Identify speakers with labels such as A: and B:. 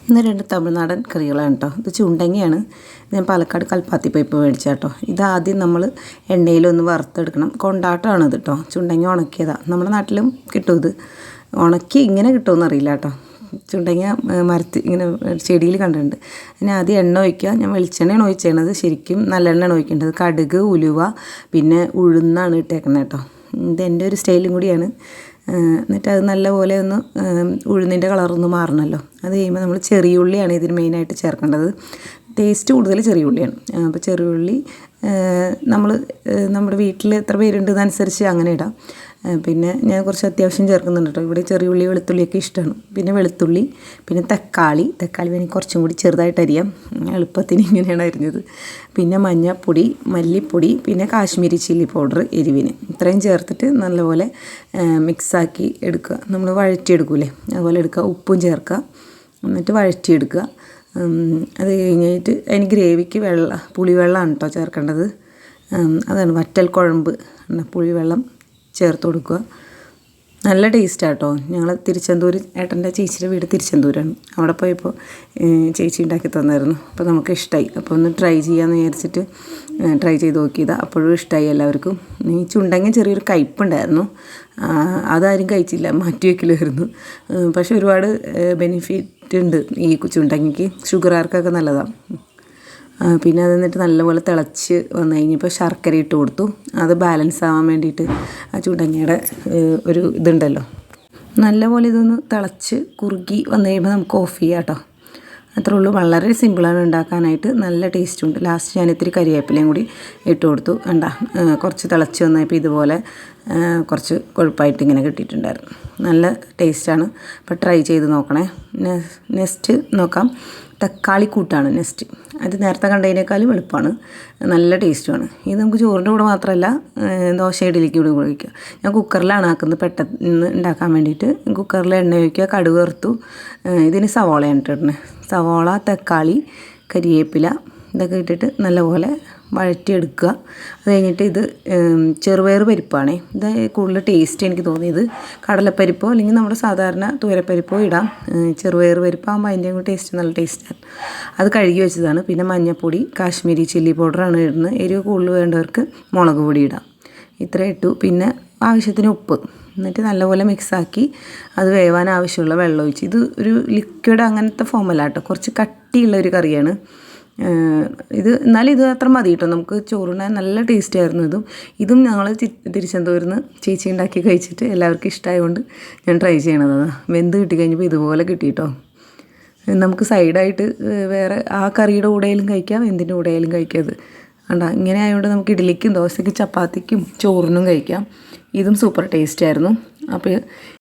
A: ഇന്ന് 2 തമിഴ്നാടൻ കറികളാണ് കേട്ടോ. ഇത് ചുണ്ടങ്ങയാണ്. ഞാൻ പാലക്കാട് കൽപ്പാത്തി പോയപ്പോൾ മേടിച്ച കേട്ടോ. ഇതാദ്യം നമ്മൾ എണ്ണയിലൊന്ന് വറുത്തെടുക്കണം. കൊണ്ടാട്ടമാണ് ഇത് കേട്ടോ. ചുണ്ടങ്ങ ഉണക്കിയതാണ്. നമ്മുടെ നാട്ടിലും കിട്ടും ഇത്. ഉണക്കി ഇങ്ങനെ കിട്ടുമെന്ന് അറിയില്ല കേട്ടോ. ചുണ്ടങ്ങ മരത്തിൽ ഇങ്ങനെ ചെടിയിൽ കണ്ടിട്ടുണ്ട്. അതിന് ആദ്യം എണ്ണ ഒഴിക്കുക. ഞാൻ വെളിച്ചെണ്ണയാണ് ഒഴിച്ചത്. ശരിക്കും നല്ലെണ്ണയാണ് ഒഴിക്കേണ്ടത്. കടുക്, ഉലുവ, പിന്നെ ഉഴുന്നാണ് ഇട്ടേക്കുന്നത് കേട്ടോ. ഇത് എൻ്റെ ഒരു സ്റ്റൈലും കൂടിയാണ്. എന്നിട്ട് അത് നല്ലപോലെ ഒന്ന് ഉഴുന്നിൻ്റെ കളറൊന്ന് മാറണമല്ലോ. അത് കഴിയുമ്പോൾ നമ്മൾ ചെറിയ ഉള്ളിയാണ് ഇതിന് മെയിനായിട്ട് ചേർക്കേണ്ടത്. ടേസ്റ്റ് കൂടുതൽ ചെറിയ ഉള്ളിയാണ്. അപ്പോൾ ചെറിയ ഉള്ളി നമ്മൾ നമ്മുടെ വീട്ടിൽ എത്ര പേരുണ്ടെന്നനുസരിച്ച് അങ്ങനെ ഇടാം. പിന്നെ ഞാൻ കുറച്ച് അത്യാവശ്യം ചേർക്കുന്നുണ്ട് കേട്ടോ. ഇവിടെ ചെറിയ ഉള്ളി വെളുത്തുള്ളിയൊക്കെ ഇഷ്ടമാണ്. പിന്നെ വെളുത്തുള്ളി, പിന്നെ തക്കാളി വേണമെങ്കിൽ കുറച്ചും കൂടി ചെറുതായിട്ട് അരിയാം. എളുപ്പത്തിന് ഇങ്ങനെയാണ് അരിഞ്ഞത്. പിന്നെ മഞ്ഞൾപ്പൊടി, മല്ലിപ്പൊടി, പിന്നെ കാശ്മീരി ചില്ലി പൗഡർ എരിവിന്. ഇത്രയും ചേർത്തിട്ട് നല്ലപോലെ മിക്സാക്കി എടുക്കുക. നമ്മൾ വഴറ്റിയെടുക്കൂലേ, അതുപോലെ എടുക്കുക. ഉപ്പും ചേർക്കുക. എന്നിട്ട് വഴറ്റിയെടുക്കുക. അത് കഴിഞ്ഞിട്ട് അതിന് ഗ്രേവിക്ക് പുളിവെള്ളമാണ് കേട്ടോ ചേർക്കേണ്ടത്. അതാണ് വറ്റൽ കുഴമ്പ്. പുളിവെള്ളം ചേർത്ത് കൊടുക്കുക. നല്ല ടേസ്റ്റാണ് കേട്ടോ. ഞങ്ങൾ തിരുച്ചെന്തൂർ, ഏട്ടൻ്റെ ചേച്ചിയുടെ വീട് തിരുച്ചെന്തൂരാണ്. അവിടെ പോയപ്പോൾ ചേച്ചി ഉണ്ടാക്കി തന്നായിരുന്നു. അപ്പോൾ നമുക്ക് ഇഷ്ടമായി. അപ്പോൾ ഒന്ന് ട്രൈ ചെയ്യാമെന്ന് വിചാരിച്ചിട്ട് ട്രൈ ചെയ്ത് നോക്കിയതാണ്. അപ്പോഴും ഇഷ്ടമായി എല്ലാവർക്കും. ഈ ചുണ്ടങ്ങ ചെറിയൊരു കയ്പ്പുണ്ടായിരുന്നു. അതാരും കഴിച്ചില്ല, മാറ്റി വയ്ക്കലായിരുന്നു. പക്ഷെ ഒരുപാട് ബെനിഫിറ്റ് ഉണ്ട് ഈ ചുണ്ടങ്ങയ്ക്ക്. ഷുഗറുകാർക്കൊക്കെ നല്ലതാണ്. പിന്നെ അത് എന്നിട്ട് നല്ലപോലെ തിളച്ച് വന്നു കഴിഞ്ഞപ്പോൾ ശർക്കര ഇട്ട് കൊടുത്തു. അത് ബാലൻസ് ആവാൻ വേണ്ടിയിട്ട് ആ ചുണ്ടങ്ങയുടെ ഒരു ഇതുണ്ടല്ലോ. നല്ലപോലെ ഇതൊന്ന് തിളച്ച് കുറുകി വന്നു കഴിയുമ്പോൾ നമുക്ക് ഓഫ് ചെയ്യാം കേട്ടോ. അത്രേ ഉള്ളൂ. വളരെ സിമ്പിളാണ് ഉണ്ടാക്കാനായിട്ട്. നല്ല ടേസ്റ്റുണ്ട്. ലാസ്റ്റ് ഞാൻ ഇത്തിരി കരിവേപ്പിലയും കൂടി ഇട്ട് കൊടുത്തു. കുറച്ച് തിളച്ച് വന്നപ്പോൾ ഇതുപോലെ കുറച്ച് കൊഴുപ്പായിട്ട് ഇങ്ങനെ കിട്ടിയിട്ടുണ്ടായിരുന്നു. നല്ല ടേസ്റ്റാണ്. അപ്പോൾ ട്രൈ ചെയ്ത് നോക്കണേ. നെക്സ്റ്റ് നോക്കാം. തക്കാളി കൂട്ടാണ് നെക്സ്റ്റ്. അത് നേരത്തെ കണ്ടതിനേക്കാളും എളുപ്പമാണ്. നല്ല ടേസ്റ്റുമാണ്. ഇത് നമുക്ക് ചോറിൻ്റെ കൂടെ മാത്രമല്ല, ദോശ ഇഡലിക്ക് കൂടെ കഴിക്കുക. ഞാൻ കുക്കറിലാണ് ആക്കുന്നത് പെട്ടെന്ന് ഉണ്ടാക്കാൻ വേണ്ടിയിട്ട്. കുക്കറിൽ എണ്ണ ഒഴിക്കുക, കടുക് വറുത്തു. ഇതിന് സവോളയാണ് ഇട്ടിരുന്നത്. സവോള, തക്കാളി, കരിവേപ്പില ഇതൊക്കെ ഇട്ടിട്ട് നല്ലപോലെ വഴറ്റിയെടുക്കുക. അത് കഴിഞ്ഞിട്ട് ഇത് ചെറുപയർ പരിപ്പാണേ. ഇത് കൂടുതൽ ടേസ്റ്റ് എനിക്ക് തോന്നിയത്. കടലപ്പരിപ്പോ അല്ലെങ്കിൽ നമ്മുടെ സാധാരണ തൂരപ്പരിപ്പോ ഇടാം. ചെറുപയർ പരിപ്പാകുമ്പോൾ അതിൻ്റെ ടേസ്റ്റ് നല്ല ടേസ്റ്റാണ്. അത് കഴുകി വെച്ചതാണ്. പിന്നെ മഞ്ഞൾപ്പൊടി, കാശ്മീരി ചില്ലി പൗഡറാണ് ഇടുന്നത്. എരിവ് കൂടുതൽ വേണ്ടവർക്ക് മുളക് പൊടി ഇടാം. ഇത്ര ഇട്ടു. പിന്നെ ആവശ്യത്തിന് ഉപ്പ്. എന്നിട്ട് നല്ലപോലെ മിക്സാക്കി അത് വേവാൻ ആവശ്യമുള്ള വെള്ളം ഒഴിച്ച്. ഇത് ഒരു ലിക്വിഡ് അങ്ങനത്തെ ഫോമല്ല കേട്ടോ. കുറച്ച് കട്ടിയുള്ള ഒരു കറിയാണ് ഇത്. എന്നാലും ഇത് അത്ര മതി കേട്ടോ. നമുക്ക് ചോറിനാൻ നല്ല ടേസ്റ്റ് ആയിരുന്നു ഇതും ഞങ്ങൾ തിരുച്ചെന്തൂരിൽ ചേച്ചി ഉണ്ടാക്കി കഴിച്ചിട്ട് എല്ലാവർക്കും ഇഷ്ടമായതുകൊണ്ട് ഞാൻ ട്രൈ ചെയ്യണതാണ്. വെന്ത് കിട്ടിക്കഴിഞ്ഞപ്പോൾ ഇതുപോലെ കിട്ടിയിട്ടോ. നമുക്ക് സൈഡായിട്ട് വേറെ ആ കറിയുടെ കൂടെയും കഴിക്കാം, എന്തിൻ്റെ കൂടെയും കഴിക്കാം. ഇത് കണ്ടോ, ഇങ്ങനെ ആയതുകൊണ്ട് നമുക്ക് ഇഡ്ഡലിക്കും ദോശയ്ക്കും ചപ്പാത്തിക്കും ചോറിനും കഴിക്കാം. ഇതും സൂപ്പർ ടേസ്റ്റ് ആയിരുന്നു. അപ്പോൾ